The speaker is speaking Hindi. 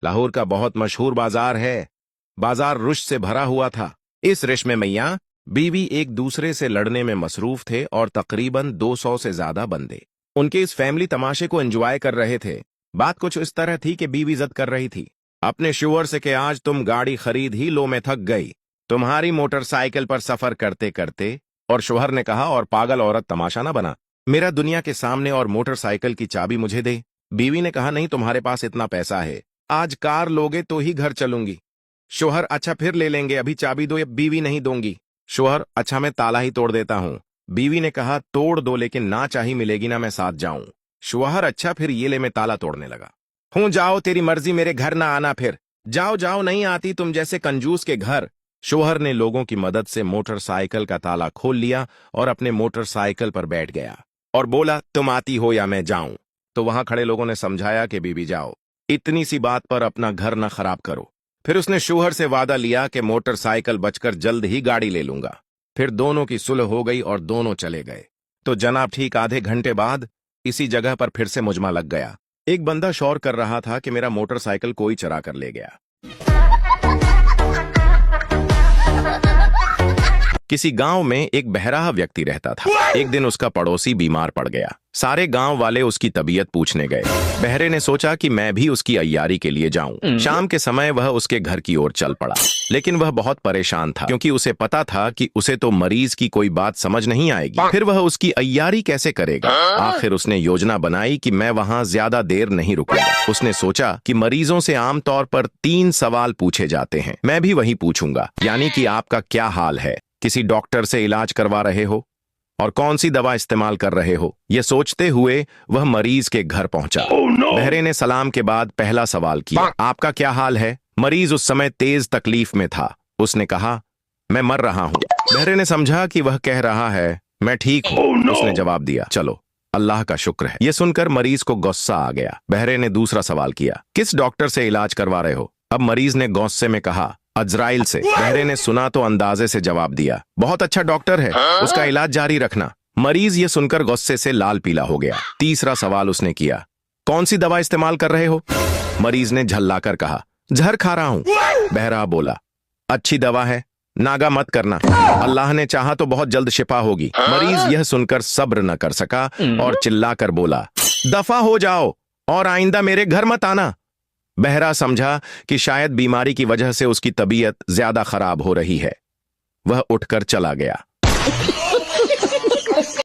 लाहौर का बहुत मशहूर बाजार है। बाजार रुश से भरा हुआ था। इस रिश में मियाँ बीवी एक दूसरे से लड़ने में मसरूफ थे और तकरीबन 200 से ज्यादा बंदे उनके इस फैमिली तमाशे को एंजॉय कर रहे थे। बात कुछ इस तरह थी कि बीवी जिद कर रही थी अपने शोहर से कि आज तुम गाड़ी खरीद ही लो, मैं थक गई तुम्हारी मोटरसाइकिल पर सफर करते करते। और शोहर ने कहा, और पागल औरत तमाशा ना बना, मेरा दुनिया के सामने और मोटरसाइकिल की चाबी मुझे दे। बीवी ने कहा, नहीं तुम्हारे पास इतना पैसा है, आज कार लोगे तो ही घर चलूंगी। शोहर, अच्छा फिर ले लेंगे, अभी चाबी दो। या बीवी, नहीं दूंगी। शोहर, अच्छा मैं ताला ही तोड़ देता हूँ। बीवी ने कहा, तोड़ दो लेकिन ना चाही मिलेगी ना, मैं साथ जाऊं। शोहर, अच्छा फिर ये ले। मैं ताला तोड़ने लगा हूं, जाओ तेरी मर्जी, मेरे घर ना आना फिर। जाओ जाओ, नहीं आती तुम जैसे कंजूस के घर। शोहर ने लोगों की मदद से मोटरसाइकिल का ताला खोल लिया और अपने मोटरसाइकिल पर बैठ गया और बोला, तुम आती हो या मैं जाऊं। तो वहां खड़े लोगों ने समझाया कि बीबी जाओ, इतनी सी बात पर अपना घर न खराब करो। फिर उसने शोहर से वादा लिया कि मोटरसाइकिल बचकर जल्द ही गाड़ी ले लूंगा। फिर दोनों की सुलह हो गई और दोनों चले गए। तो जनाब ठीक आधे घंटे बाद इसी जगह पर फिर से मुजमा लग गया। एक बंदा शौर कर रहा था कि मेरा मोटरसाइकिल कोई चरा कर ले गया। किसी गांव में एक बहराहा व्यक्ति रहता था। एक दिन उसका पड़ोसी बीमार पड़ गया। सारे गांव वाले उसकी तबीयत पूछने गए। बहरे ने सोचा कि मैं भी उसकी अय्यारी के लिए जाऊं। शाम के समय वह उसके घर की ओर चल पड़ा, लेकिन वह बहुत परेशान था क्योंकि उसे पता था कि उसे तो मरीज की कोई बात समझ नहीं आएगी, फिर वह उसकी अय्यारी कैसे करेगा। आखिर उसने योजना बनाई कि मैं वहां ज्यादा देर नहीं रुकूंगा। उसने सोचा कि मरीजों से आमतौर पर 3 सवाल पूछे जाते हैं, मैं भी वही पूछूंगा, यानी कि आपका क्या हाल है, किसी डॉक्टर से इलाज करवा रहे हो और कौन सी दवा इस्तेमाल कर रहे हो। यह सोचते हुए वह मरीज के घर पहुंचा। बहरे ने सलाम के बाद पहला सवाल किया, आपका क्या हाल है। मरीज उस समय तेज तकलीफ में था। उसने कहा, मैं मर रहा हूं। बहरे ने समझा कि वह कह रहा है मैं ठीक हूं। उसने जवाब दिया, चलो अल्लाह का शुक्र है। यह सुनकर मरीज को गुस्सा आ गया। बहरे ने दूसरा सवाल किया, किस डॉक्टर से इलाज करवा रहे हो। अब मरीज ने गुस्से में कहा, अजराइल से। बहरे ने सुना तो अंदाजे से जवाब दिया, बहुत अच्छा डॉक्टर है, उसका इलाज जारी रखना। मरीज ये सुनकर गुस्से से लाल पीला हो गया। तीसरा सवाल उसने किया, कौन सी दवा इस्तेमाल कर रहे हो। मरीज ने झल्लाकर कहा, जहर खा रहा हूं। बहरा बोला, अच्छी दवा है, नागा मत करना, अल्लाह ने चाहा तो बहुत जल्द शिफा होगी। मरीज यह सुनकर सब्र न कर सका और चिल्लाकर बोला, दफा हो जाओ और आइंदा मेरे घर मत आना। बहरा समझा कि शायद बीमारी की वजह से उसकी तबीयत ज्यादा खराब हो रही है। वह उठकर चला गया।